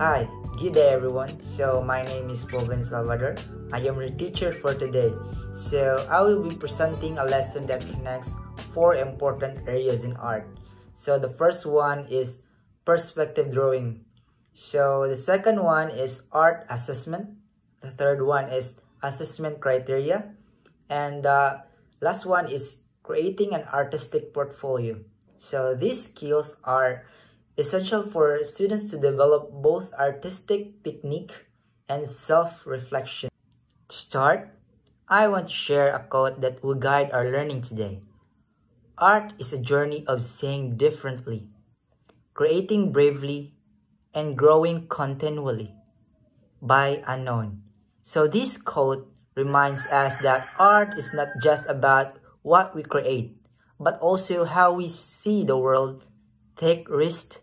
Hi, good day everyone. So my name is Boven Salvador. I am your teacher for today. So I will be presenting a lesson that connects four important areas in art. So the first one is perspective drawing. So the second one is art assessment. The third one is assessment criteria. And the last one is creating an artistic portfolio. So these skills are essential for students to develop both artistic technique and self-reflection. To start, I want to share a quote that will guide our learning today. Art is a journey of seeing differently, creating bravely, and growing continually. By Unknown. So this quote reminds us that art is not just about what we create, but also how we see the world, take risks,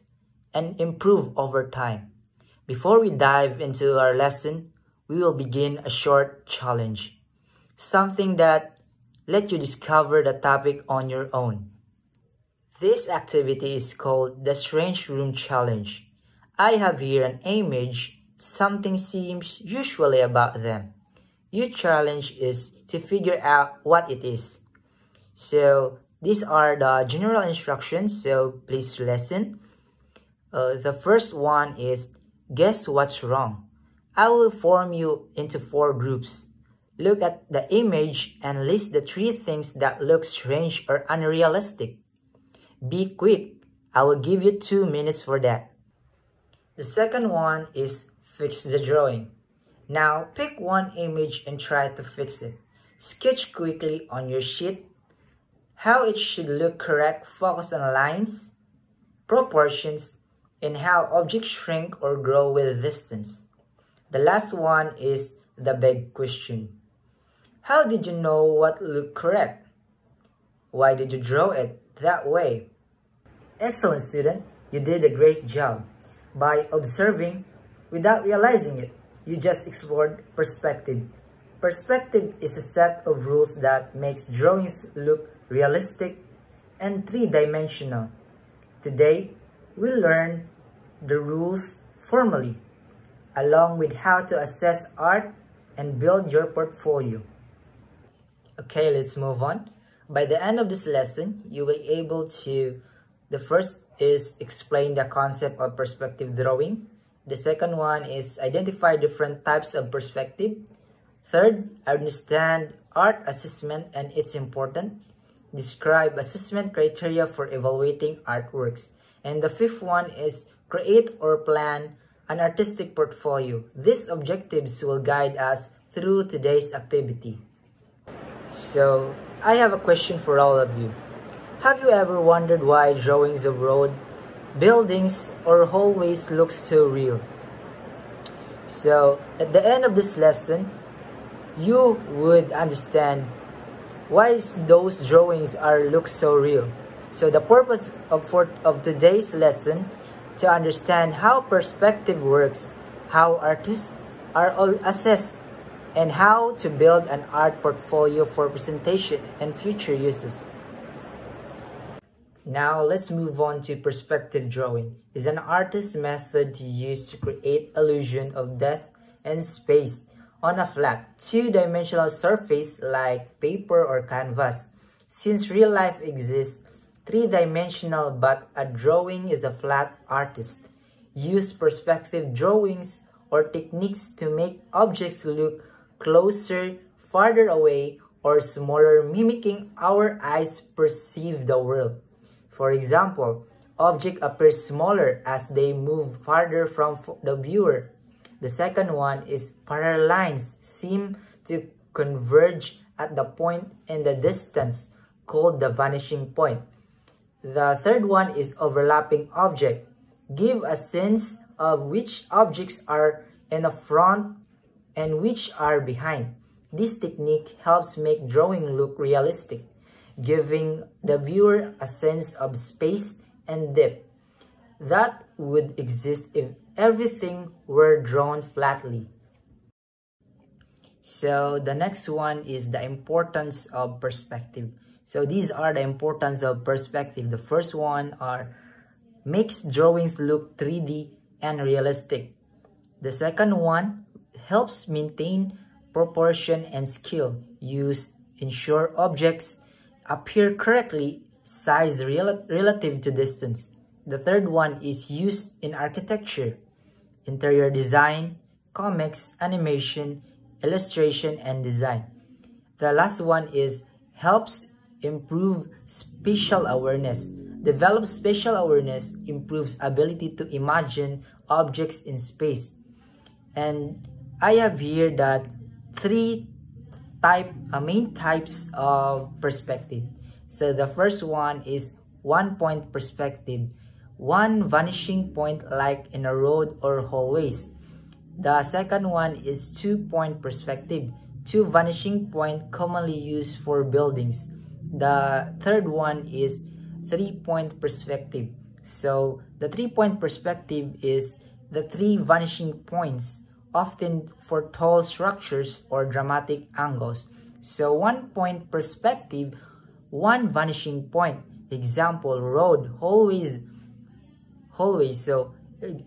and improve over time. Before we dive into our lesson, we will begin a short challenge. Something that lets you discover the topic on your own. This activity is called the Strange Room Challenge. I have here an image. Something seems usually about them. Your challenge is to figure out what it is. So these are the general instructions, so please listen. The first one is guess what's wrong. I will form you into 4 groups. Look at the image and list the 3 things that look strange or unrealistic. Be quick. I will give you 2 minutes for that. The second one is fix the drawing. Now pick one image and try to fix it. Sketch quickly on your sheet how it should look correct. Focus on lines, proportions, and how objects shrink or grow with distance. The last one is the big question. How did you know what looked correct? Why did you draw it that way? Excellent student, you did a great job. By observing without realizing it, you just explored perspective. Perspective is a set of rules that makes drawings look realistic and 3-dimensional. Today, we'll learn the rules formally, along with how to assess art and build your portfolio. Okay, let's move on. By the end of this lesson, you will be able to, the first is explain the concept of perspective drawing. The second one is identify different types of perspective. Third, understand art assessment and its importance. Describe assessment criteria for evaluating artworks. And the fifth one is create or plan an artistic portfolio. These objectives will guide us through today's activity. So, I have a question for all of you. Have you ever wondered why drawings of road, buildings, or hallways look so real? So, at the end of this lesson, you would understand why those drawings look so real. So the purpose of today's lesson to understand how perspective works, how artists are assessed, and how to build an art portfolio for presentation and future uses. Now let's move on to perspective drawing. It's an artist's method to use to create illusion of depth and space on a flat, 2-dimensional surface like paper or canvas. Since real life exists 3-dimensional but a drawing is a flat, artist use perspective drawings or techniques to make objects look closer, farther away, or smaller, mimicking our eyes perceive the world. For example, objects appear smaller as they move farther from the viewer. The second one is parallel lines seem to converge at the point in the distance, called the vanishing point. The third one is overlapping object. Give a sense of which objects are in the front and which are behind. This technique helps make drawing look realistic, giving the viewer a sense of space and depth that would exist if everything were drawn flatly. So the next one is the importance of perspective. So these are the importance of perspective. The first one are makes drawings look 3D and realistic. The second one helps maintain proportion and scale. Ensure objects appear correctly sized relative to distance. The third one is used in architecture, interior design, comics, animation, illustration, and design. The last one is helps improve spatial awareness. Develop spatial awareness improves ability to imagine objects in space. And I have here that three main types of perspective. So the first one is one-point perspective, one vanishing point like in a road or hallways. The second one is two-point perspective, two vanishing point commonly used for buildings. The third one is three-point perspective. So the three-point perspective is the three vanishing points, often for tall structures or dramatic angles. So one-point perspective, one vanishing point. Example, road, hallways. So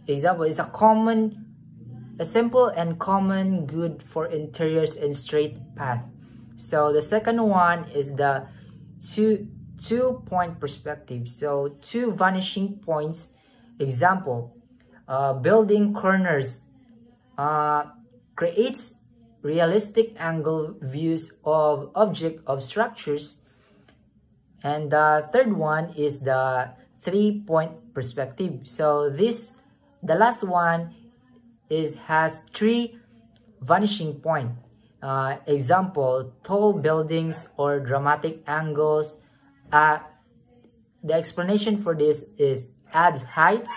example is a simple and common good for interiors and straight path. So the second one is the two-point perspective. So two vanishing points. Example, building corners creates realistic angle views of structures. And the third one is the three-point perspective. So the last one has three vanishing point. Example, tall buildings or dramatic angles. The explanation for this is adds heights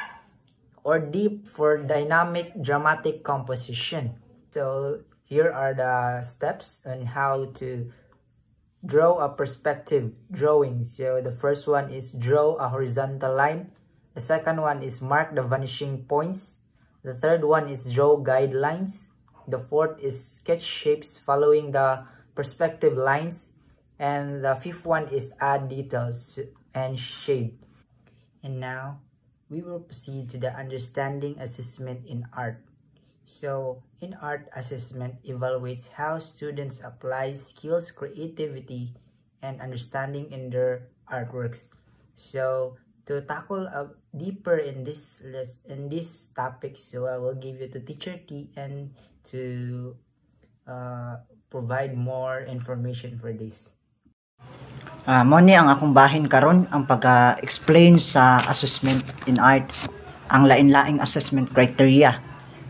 or deep for dynamic dramatic composition. So here are the steps on how to draw a perspective drawing. So the first one is draw a horizontal line. The second one is mark the vanishing points. The third one is draw guidelines. The fourth is sketch shapes following the perspective lines. And the fifth one is add details and shade. And now we will proceed to the understanding assessment in art. So in art, assessment evaluates how students apply skills, creativity, and understanding in their artworks. So to tackle deeper in this topic, so I will give you to Teacher T and to provide more information for this. Mo ni ang akong bahin karon ang pag-explain sa assessment in art, ang lain-laing assessment criteria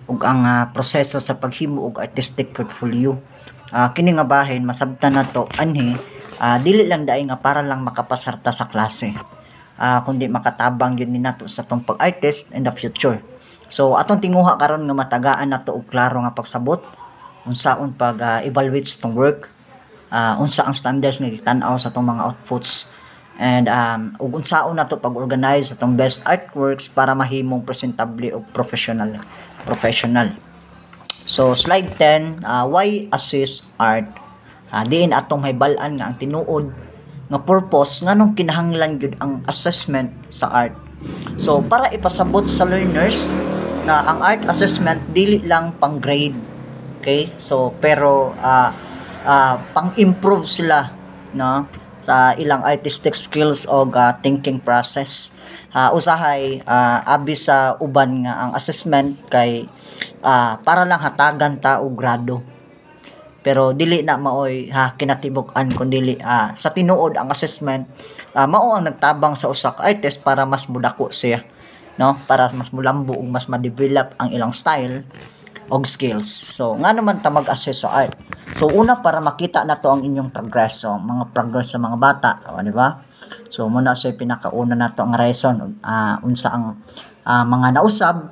ug ang proseso sa paghimo og artistic portfolio. Kini nga bahin masabtan nato anhi dili lang daay nga para lang makapasarta sa klase, kundi makatabang yun ni nato sa tong pag-artist in the future. So atong tinguha karon nga matagaan nato og klaro nga pagsabot unsaon pag-evaluate sa tong work, unsa ang standards nga gitan-aw sa tong mga outputs, and ug unsaon nato pag-organize sa tong best artworks para mahimong presentable ug professional. So slide 10, why assess art? Diin atong mahibal-an nga ang tinuod nga purpose nganong kinahanglan gyud ang assessment sa art. So para ipasabot sa learners na ang art assessment dili lang pang grade, okay? So pero pang-improve sila, no, sa ilang artistic skills o thinking process. Usahay abi sa uban nga ang assessment kay para lang hatagan ta og grado, pero dili na maoy kinatibuk-an kundi sa tinuod ang assessment mao ang nagtabang sa usa ka artist para mas mudako siya, no, para mas mulambo ug mas ma-develop ang ilang style og skills. So nga naman ta mag-assess sa art. So una, para makita nato ang inyong progress, so mga progress sa mga bata, di ba? So muna sa pinakauna nato ang reason unsa ang mga nausab,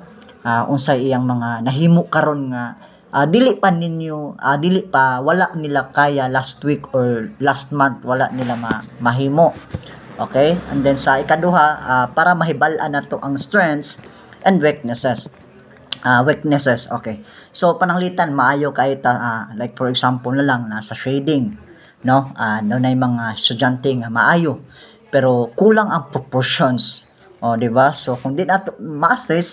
unsa iyang mga nahimo karon nga dili pa wala nila kaya last week or last month, wala nila mahimo. Okay? And then sa ikaduha, para mahibal-an nato ang strengths and weaknesses. Okay. So pananglitan maayo kay like for example na lang sa shading, no, nay mga estudyante nga maayo pero kulang ang proportions, di ba? So kung di nato ma-assess